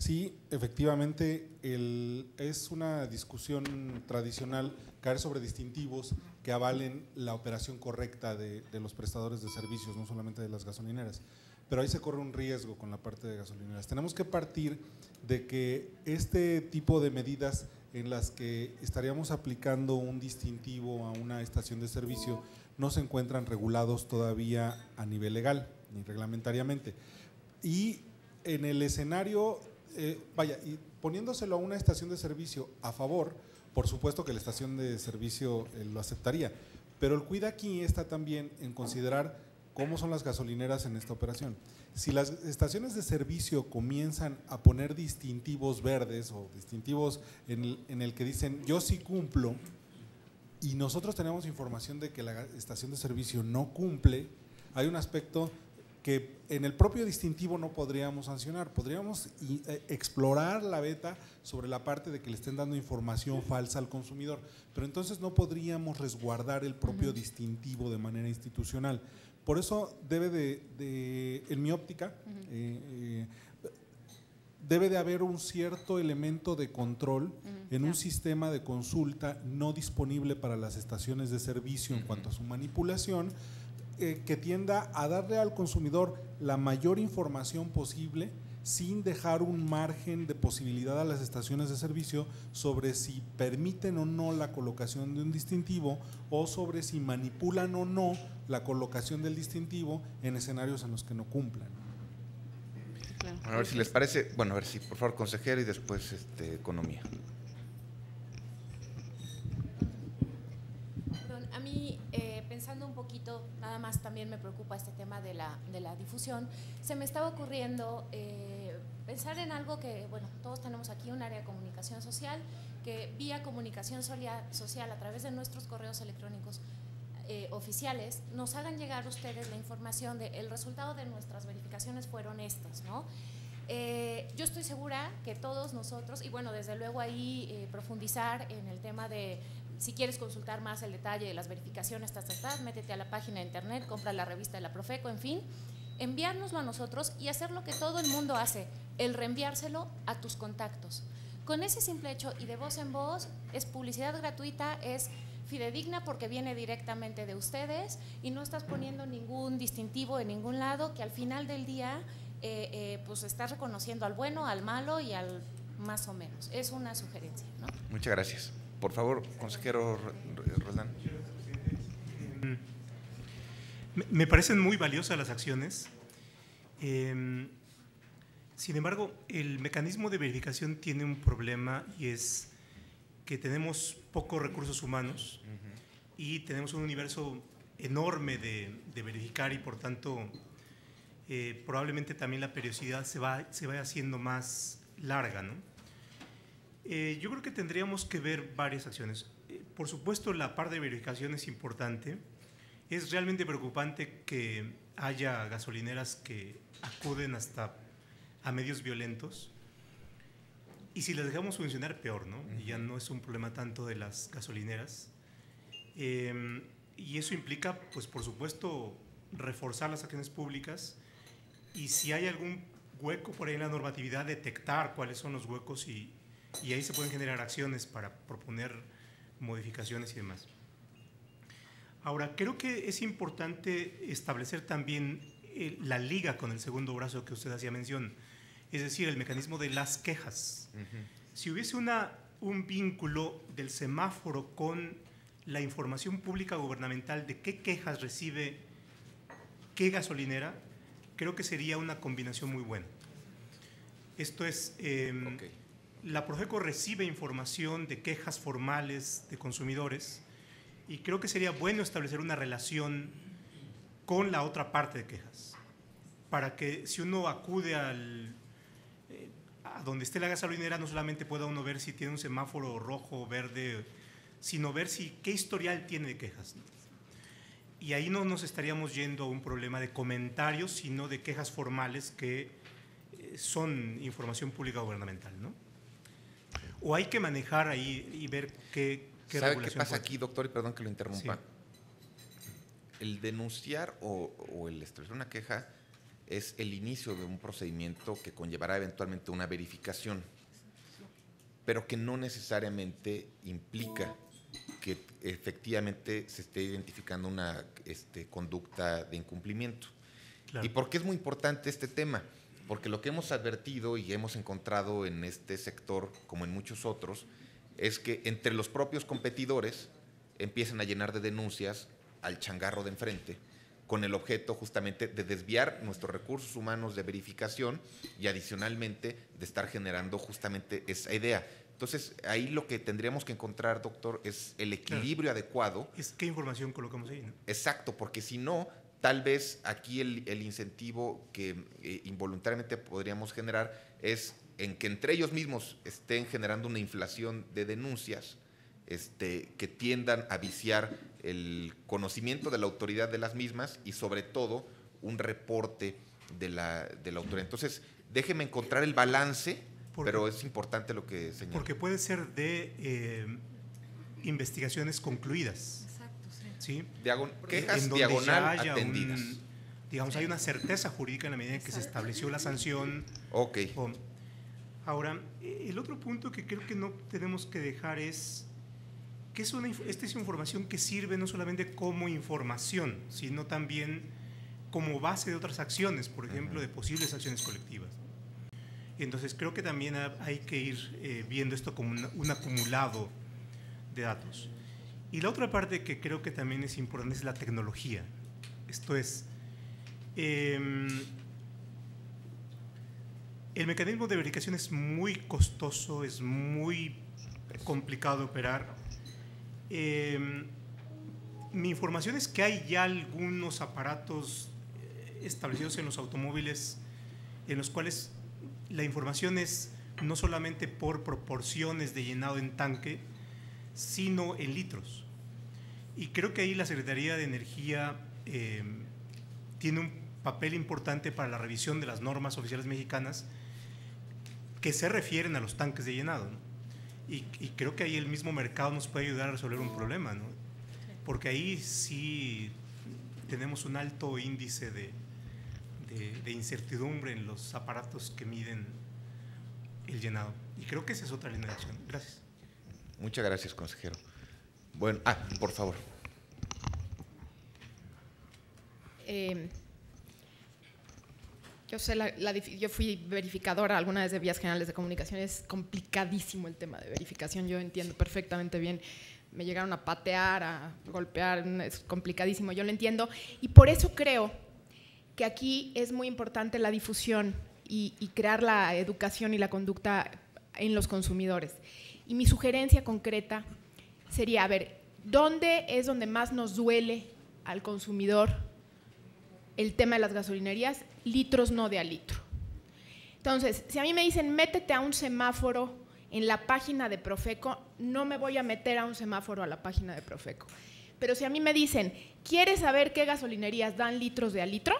Sí, efectivamente, es una discusión tradicional caer sobre distintivos que avalen la operación correcta de los prestadores de servicios, no solamente de las gasolineras. Pero ahí se corre un riesgo con la parte de gasolineras. Tenemos que partir de que este tipo de medidas en las que estaríamos aplicando un distintivo a una estación de servicio no se encuentran regulados todavía a nivel legal ni reglamentariamente. Y en el escenario, y poniéndoselo a una estación de servicio a favor, por supuesto que la estación de servicio lo aceptaría, pero el cuida aquí está también en considerar cómo son las gasolineras en esta operación. Si las estaciones de servicio comienzan a poner distintivos verdes o distintivos en el que dicen yo sí cumplo, y nosotros tenemos información de que la estación de servicio no cumple, hay un aspecto que en el propio distintivo no podríamos sancionar, podríamos explorar la beta sobre la parte de que le estén dando información falsa al consumidor, pero entonces no podríamos resguardar el propio distintivo de manera institucional. Por eso debe en mi óptica, debe de haber un cierto elemento de control en un sistema de consulta no disponible para las estaciones de servicio en cuanto a su manipulación, que tienda a darle al consumidor la mayor información posible sin dejar un margen de posibilidad a las estaciones de servicio sobre si permiten o no la colocación de un distintivo o sobre si manipulan o no la colocación del distintivo en escenarios en los que no cumplan. Claro. A ver si les parece, bueno, a ver si, por favor, consejero y después economía. A mí, pensando un poquito, nada más también me preocupa este tema de la difusión, se me estaba ocurriendo pensar en algo que, bueno, todos tenemos aquí un área de comunicación social, que vía comunicación social a través de nuestros correos electrónicos oficiales, nos hagan llegar ustedes la información de el resultado de nuestras verificaciones fueron estas, ¿no? Yo estoy segura que todos nosotros, y bueno, desde luego ahí profundizar en el tema de si quieres consultar más el detalle de las verificaciones, métete a la página de internet, compra la revista de la Profeco, en fin, enviárnoslo a nosotros y hacer lo que todo el mundo hace, el reenviárselo a tus contactos. Con ese simple hecho y de voz en voz, es publicidad gratuita, es fidedigna porque viene directamente de ustedes y no estás poniendo ningún distintivo en ningún lado, que al final del día pues estás reconociendo al bueno, al malo y al más o menos. Es una sugerencia, ¿no? Muchas gracias. Por favor, consejero Roldán. Me parecen muy valiosas las acciones. Sin embargo, el mecanismo de verificación tiene un problema y es que tenemos pocos recursos humanos y tenemos un universo enorme de verificar y por tanto probablemente también la periodicidad se vaya haciendo más larga, ¿no? Yo creo que tendríamos que ver varias acciones. Por supuesto, la parte de verificación es importante. Es realmente preocupante que haya gasolineras que acuden hasta a medios violentos. Y si las dejamos funcionar, peor, ¿no? Y ya no es un problema tanto de las gasolineras. Y eso implica, pues por supuesto, reforzar las acciones públicas y si hay algún hueco por ahí en la normatividad, detectar cuáles son los huecos y ahí se pueden generar acciones para proponer modificaciones y demás. Ahora, creo que es importante establecer también la liga con el segundo brazo que usted hacía mención, es decir, el mecanismo de las quejas. Si hubiese un vínculo del semáforo con la información pública gubernamental de qué quejas recibe qué gasolinera, creo que sería una combinación muy buena. Esto es, la Profeco recibe información de quejas formales de consumidores y creo que sería bueno establecer una relación con la otra parte de quejas, para que si uno acude a donde esté la gasolinera, no solamente pueda uno ver si tiene un semáforo rojo o verde, sino ver qué historial tiene de quejas, ¿no? Y ahí no nos estaríamos yendo a un problema de comentarios, sino de quejas formales que son información pública gubernamental, ¿no? O hay que manejar ahí y ver qué ¿Sabe qué pasa aquí, doctor? Y perdón que lo interrumpa. Sí. El denunciar o el establecer una queja es el inicio de un procedimiento que conllevará eventualmente una verificación, pero que no necesariamente implica que efectivamente se esté identificando una conducta de incumplimiento. Claro. ¿Y por qué es muy importante este tema? Porque lo que hemos advertido y hemos encontrado en este sector, como en muchos otros, es que entre los propios competidores empiezan a llenar de denuncias al changarro de enfrente, con el objeto justamente de desviar nuestros recursos humanos de verificación y adicionalmente de estar generando justamente esa idea. Entonces, ahí lo que tendríamos que encontrar, doctor, es el equilibrio adecuado. Es qué información colocamos ahí, ¿no? Exacto, porque si no, tal vez aquí el incentivo que involuntariamente podríamos generar es en que entre ellos mismos estén generando una inflación de denuncias que tiendan a viciar el conocimiento de la autoridad de las mismas y sobre todo un reporte de la autoridad. Entonces, déjeme encontrar el balance, pero es importante lo que señala. Porque puede ser de investigaciones concluidas. Exacto, ¿Sí? Quejas en donde diagonal ya haya atendidas. Digamos, hay una certeza jurídica en la medida en que se estableció la sanción. Ok. Ahora, el otro punto que creo que no tenemos que dejar es que esta es información que sirve no solamente como información, sino también como base de otras acciones, por ejemplo, de posibles acciones colectivas. Entonces, creo que también hay que ir viendo esto como un acumulado de datos. Y la otra parte que creo que también es importante es la tecnología. Esto es, el mecanismo de verificación es muy costoso, es muy complicado de operar. Mi información es que hay ya algunos aparatos establecidos en los automóviles en los cuales la información es no solamente por proporciones de llenado en tanque, sino en litros. Y creo que ahí la Secretaría de Energía tiene un papel importante para la revisión de las normas oficiales mexicanas que se refieren a los tanques de llenado, ¿no? Y creo que ahí el mismo mercado nos puede ayudar a resolver un problema, ¿no? Porque ahí sí tenemos un alto índice de incertidumbre en los aparatos que miden el llenado. Y creo que esa es otra línea de acción. Gracias. Muchas gracias, consejero. Bueno, por favor. Yo sé, yo fui verificadora alguna vez de vías generales de comunicación. Es complicadísimo el tema de verificación. Yo entiendo perfectamente bien. Me llegaron a patear, a golpear. Es complicadísimo, yo lo entiendo. Y por eso creo que aquí es muy importante la difusión y crear la educación y la conducta en los consumidores. Y mi sugerencia concreta sería, a ver, ¿dónde es donde más nos duele al consumidor el tema de las gasolinerías? Litros no de a litro. Entonces, si a mí me dicen, métete a un semáforo en la página de Profeco, no me voy a meter a un semáforo a la página de Profeco. Pero si a mí me dicen, ¿quieres saber qué gasolinerías dan litros de a litro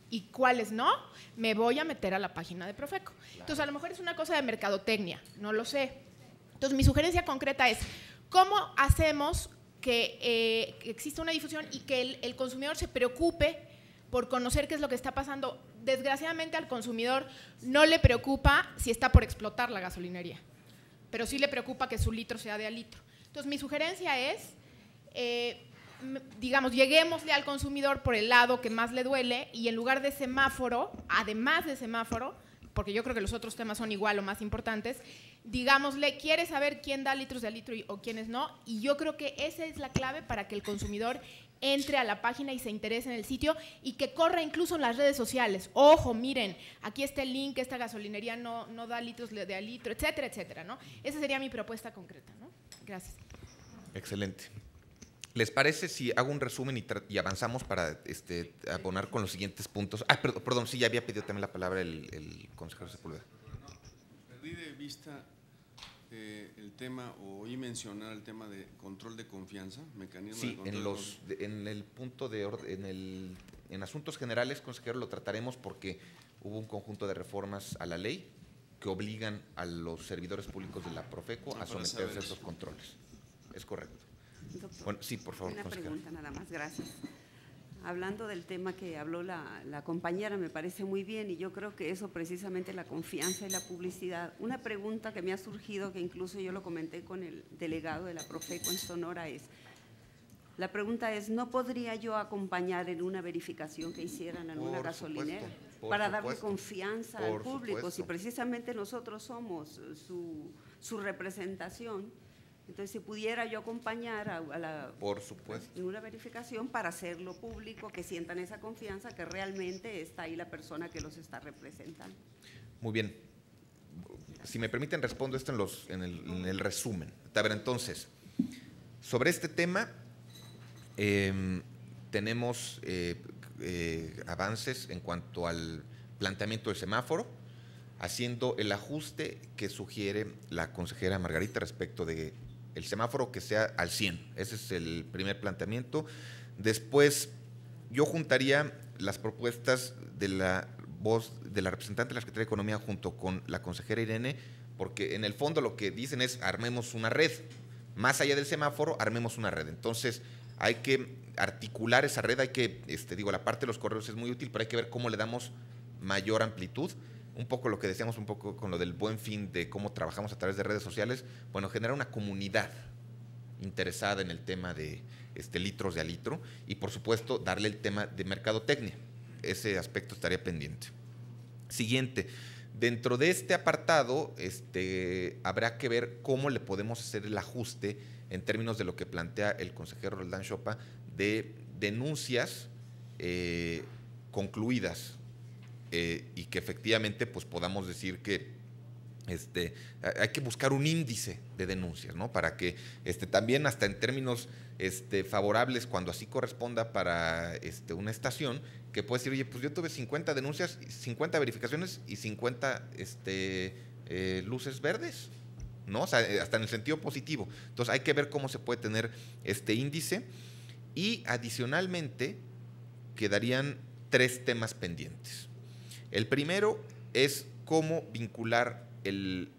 y cuáles no? Me voy a meter a la página de Profeco. Entonces, a lo mejor es una cosa de mercadotecnia, no lo sé. Entonces, mi sugerencia concreta es, ¿cómo hacemos que exista una difusión y que el consumidor se preocupe por conocer qué es lo que está pasando? Desgraciadamente al consumidor no le preocupa si está por explotar la gasolinería, pero sí le preocupa que su litro sea de a litro. Entonces, mi sugerencia es, digamos, lleguémosle al consumidor por el lado que más le duele y en lugar de semáforo, además de semáforo, porque yo creo que los otros temas son igual o más importantes, digámosle, ¿quieres saber quién da litros de a litro o quiénes no? Y yo creo que esa es la clave para que el consumidor entre a la página y se interese en el sitio y que corra incluso en las redes sociales. Ojo, miren, aquí está el link, esta gasolinería no da litros de a litro, etcétera, etcétera, ¿no? Esa sería mi propuesta concreta, ¿no? Gracias. Excelente. ¿Les parece si hago un resumen y avanzamos para abonar con los siguientes puntos? Perdón, sí, ya había pedido también la palabra el consejero Sepúlveda. Perdí de vista el tema, o oí mencionar el tema de control de confianza, mecanismo de control. Sí, en el punto de orden, en asuntos generales, consejero, lo trataremos porque hubo un conjunto de reformas a la ley que obligan a los servidores públicos de la Profeco a someterse a esos controles. Es correcto. Doctor, bueno, sí, por favor, una consejero. pregunta nada más, gracias. hablando del tema que habló la compañera, me parece muy bien y yo creo que eso precisamente la confianza y la publicidad. Una pregunta que me ha surgido, que incluso yo lo comenté con el delegado de la Profeco en Sonora la pregunta es, ¿no podría yo acompañar en una verificación que hicieran en una gasolinera para darle confianza al público? Si precisamente nosotros somos su representación, entonces si pudiera yo acompañar en una verificación para hacerlo público, que sientan esa confianza que realmente está ahí la persona que los está representando. Muy bien. Si me permiten, respondo esto en el resumen. A ver, entonces, sobre este tema tenemos avances en cuanto al planteamiento del semáforo, haciendo el ajuste que sugiere la consejera Margarita respecto de el semáforo que sea al 100. Ese es el primer planteamiento. Después, yo juntaría las propuestas de la voz de la representante de la Secretaría de Economía junto con la consejera Irene, porque en el fondo lo que dicen es armemos una red. Más allá del semáforo, armemos una red. Entonces, hay que articular esa red, hay que, la parte de los correos es muy útil, pero hay que ver cómo le damos mayor amplitud. Un poco lo que decíamos un poco con lo del Buen Fin, de cómo trabajamos a través de redes sociales, bueno, generar una comunidad interesada en el tema de litros de a litro y, por supuesto, darle el tema de mercadotecnia. Ese aspecto estaría pendiente. Siguiente, dentro de este apartado habrá que ver cómo le podemos hacer el ajuste en términos de lo que plantea el consejero Roldán Chopa de denuncias concluidas y que efectivamente pues podamos decir que hay que buscar un índice de denuncias, ¿no? Para que también hasta en términos favorables, cuando así corresponda para una estación, que puede decir, oye, pues yo tuve 50 denuncias, 50 verificaciones y 50 luces verdes, ¿no? O sea, hasta en el sentido positivo. Entonces hay que ver cómo se puede tener este índice y adicionalmente quedarían 3 temas pendientes. El primero es cómo vincular el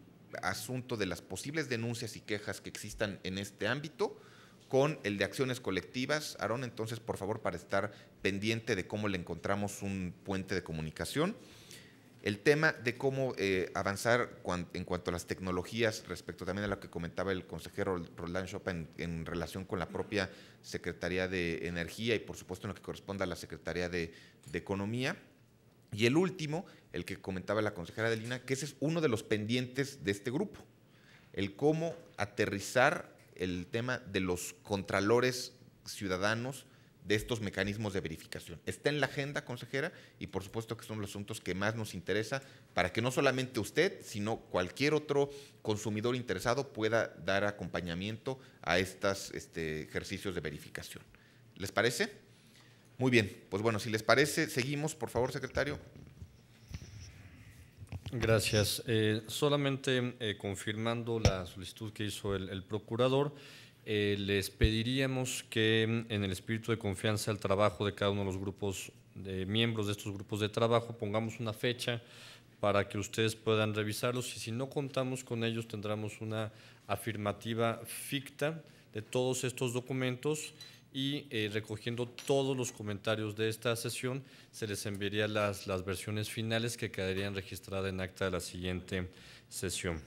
asunto de las posibles denuncias y quejas que existan en este ámbito con el de acciones colectivas. Aarón, entonces, por favor, para estar pendiente de cómo le encontramos un puente de comunicación. El tema de cómo avanzar en cuanto a las tecnologías, respecto también a lo que comentaba el consejero Roldán Chopa en relación con la propia Secretaría de Energía y, por supuesto, en lo que corresponde a la Secretaría de Economía. Y el último, el que comentaba la consejera Adelina, que ese es uno de los pendientes de este grupo, el cómo aterrizar el tema de los contralores ciudadanos de estos mecanismos de verificación. Está en la agenda, consejera, y por supuesto que son los asuntos que más nos interesa para que no solamente usted, sino cualquier otro consumidor interesado pueda dar acompañamiento a estos ejercicios de verificación. ¿Les parece? Muy bien, pues bueno, si les parece, seguimos, por favor, secretario. Gracias. Solamente confirmando la solicitud que hizo el procurador, les pediríamos que en el espíritu de confianza al trabajo de cada uno de los grupos, de miembros de estos grupos de trabajo, pongamos una fecha para que ustedes puedan revisarlos y si no contamos con ellos tendremos una afirmativa ficta de todos estos documentos y recogiendo todos los comentarios de esta sesión se les enviaría las versiones finales que quedarían registradas en acta de la siguiente sesión.